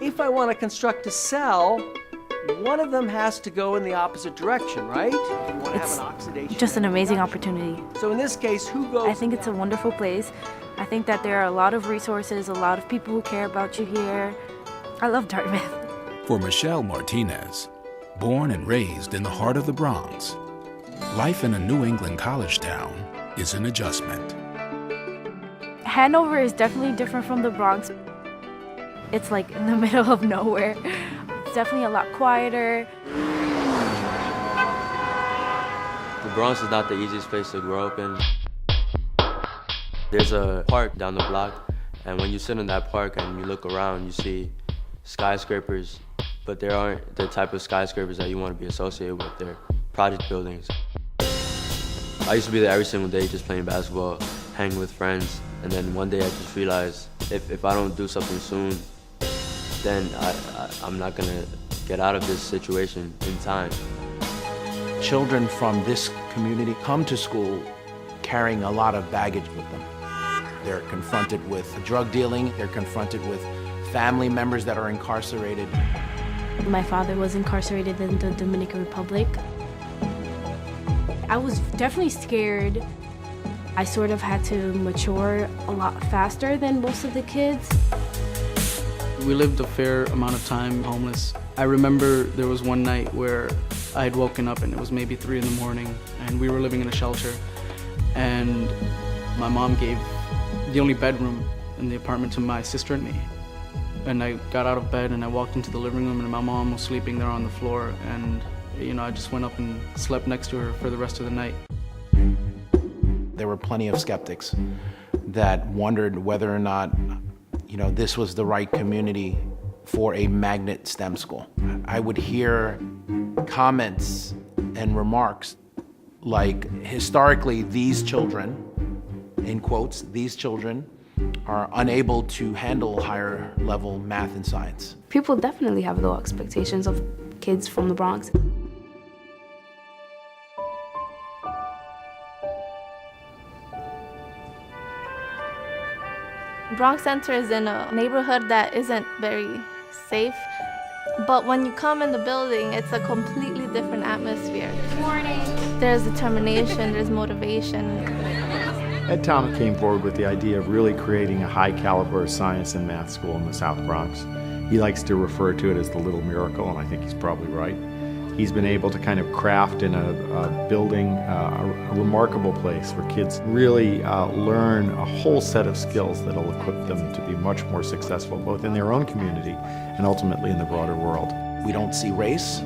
if I want to construct a cell, one of them has to go in the opposite direction, right? If you want to have an oxidation. Just an amazing opportunity. So in this case, who goes? I think it's a wonderful place. I think that there are a lot of resources, a lot of people who care about you here. I love Dartmouth. For Michelle Martinez, born and raised in the heart of the Bronx, life in a New England college town is an adjustment. Hanover is definitely different from the Bronx. It's like in the middle of nowhere. It's definitely a lot quieter. The Bronx is not the easiest place to grow up in. There's a park down the block, and when you sit in that park and you look around, you see skyscrapers, but they aren't the type of skyscrapers that you want to be associated with. They're project buildings. I used to be there every single day just playing basketball, hanging with friends, and then one day I just realized if I don't do something soon, then I'm not gonna get out of this situation in time. Children from this community come to school carrying a lot of baggage with them. They're confronted with drug dealing, they're confronted with family members that are incarcerated. My father was incarcerated in the Dominican Republic. I was definitely scared. I sort of had to mature a lot faster than most of the kids. We lived a fair amount of time homeless. I remember there was one night where I had woken up and it was maybe 3 in the morning and we were living in a shelter, and my mom gave the only bedroom in the apartment to my sister and me. And I got out of bed and I walked into the living room and my mom was sleeping there on the floor, and I just went up and slept next to her for the rest of the night. There were plenty of skeptics that wondered whether or not this was the right community for a magnet STEM school. I would hear comments and remarks like, historically, these children, in quotes, these children are unable to handle higher level math and science. People definitely have low expectations of kids from the Bronx. Bronx Center is in a neighborhood that isn't very safe, but when you come in the building, it's a completely different atmosphere. Good morning. There's determination, there's motivation. Ed Thomas came forward with the idea of really creating a high caliber science and math school in the South Bronx. He likes to refer to it as the little miracle, and I think he's probably right. He's been able to kind of craft in a building a remarkable place where kids really learn a whole set of skills that will equip them to be much more successful, both in their own community and ultimately in the broader world. We don't see race,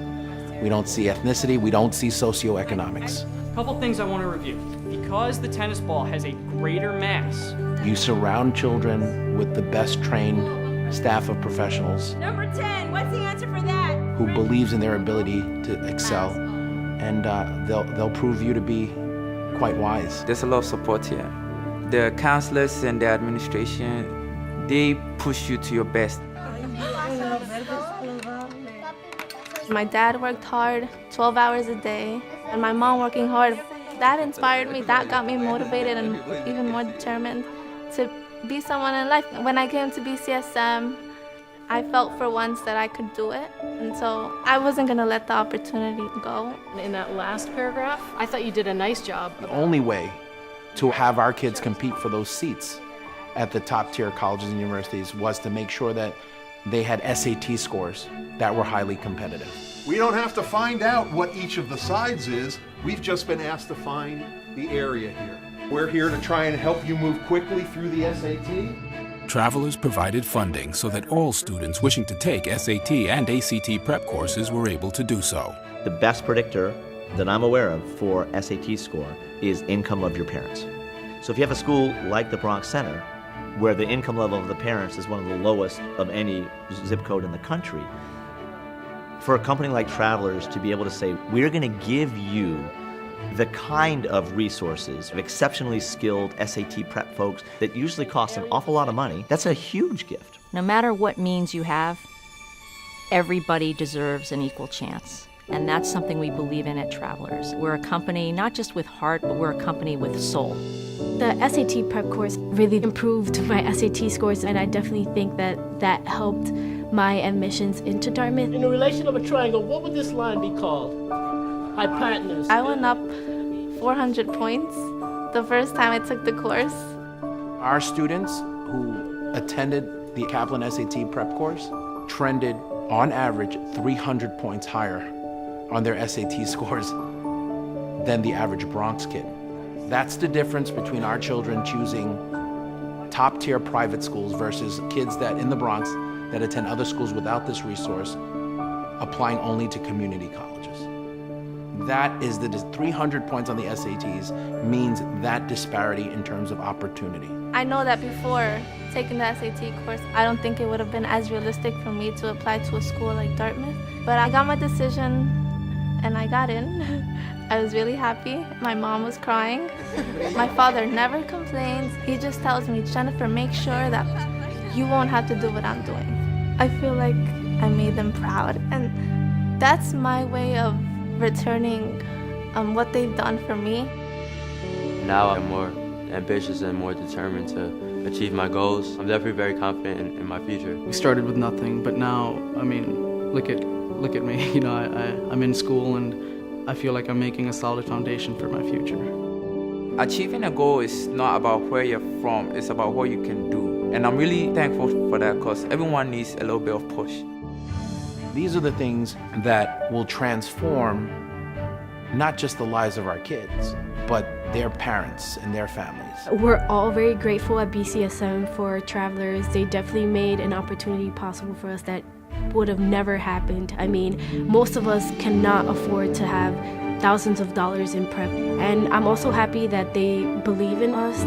we don't see ethnicity, we don't see socioeconomics. A couple things I want to review. Because the tennis ball has a greater mass. You surround children with the best trained staff of professionals. Number 10, what's the answer for that? Who believes in their ability to excel, and they'll prove you to be quite wise. There's a lot of support here. The counselors and the administration, they push you to your best. My dad worked hard, 12 hours a day, and my mom working hard. That inspired me, that got me motivated and even more determined to be someone in life. When I came to BCSM, I felt for once that I could do it, and so I wasn't gonna let the opportunity go. In that last paragraph, I thought you did a nice job. The only way to have our kids compete for those seats at the top tier colleges and universities was to make sure that they had SAT scores that were highly competitive. We don't have to find out what each of the sides is. We've just been asked to find the area here. We're here to try and help you move quickly through the SAT. Travelers provided funding so that all students wishing to take SAT and ACT prep courses were able to do so. The best predictor that I'm aware of for SAT score is income of your parents. So if you have a school like the Bronx Center, where the income level of the parents is one of the lowest of any zip code in the country, for a company like Travelers to be able to say, we're going to give you the kind of resources of exceptionally skilled SAT prep folks that usually cost an awful lot of money, that's a huge gift. No matter what means you have, everybody deserves an equal chance. And that's something we believe in at Travelers. We're a company not just with heart, but we're a company with soul. The SAT prep course really improved my SAT scores, and I definitely think that that helped my admissions into Dartmouth. In the relation of a triangle, what would this line be called? Hypotenuse. I went up 400 points the first time I took the course. Our students who attended the Kaplan SAT prep course trended, on average, 300 points higher on their SAT scores than the average Bronx kid. That's the difference between our children choosing top-tier private schools versus kids that in the Bronx that attend other schools without this resource, applying only to community colleges. That is the 300 points on the SATs means that disparity in terms of opportunity. I know that before taking the SAT course, I don't think it would have been as realistic for me to apply to a school like Dartmouth. But I got my decision and I got in. I was really happy. My mom was crying. My father never complains. He just tells me, Jennifer, make sure that you won't have to do what I'm doing. I feel like I made them proud, and that's my way of returning what they've done for me. Now I'm more ambitious and more determined to achieve my goals. I'm definitely very confident in my future. We started with nothing, but now, I mean, look at me. You know, I'm in school and I feel like I'm making a solid foundation for my future. Achieving a goal is not about where you're from, it's about what you can do. And I'm really thankful for that because everyone needs a little bit of push. These are the things that will transform not just the lives of our kids, but their parents and their families. We're all very grateful at BCSM for Travelers. They definitely made an opportunity possible for us that would have never happened. I mean, most of us cannot afford to have thousands of dollars in prep. And I'm also happy that they believe in us.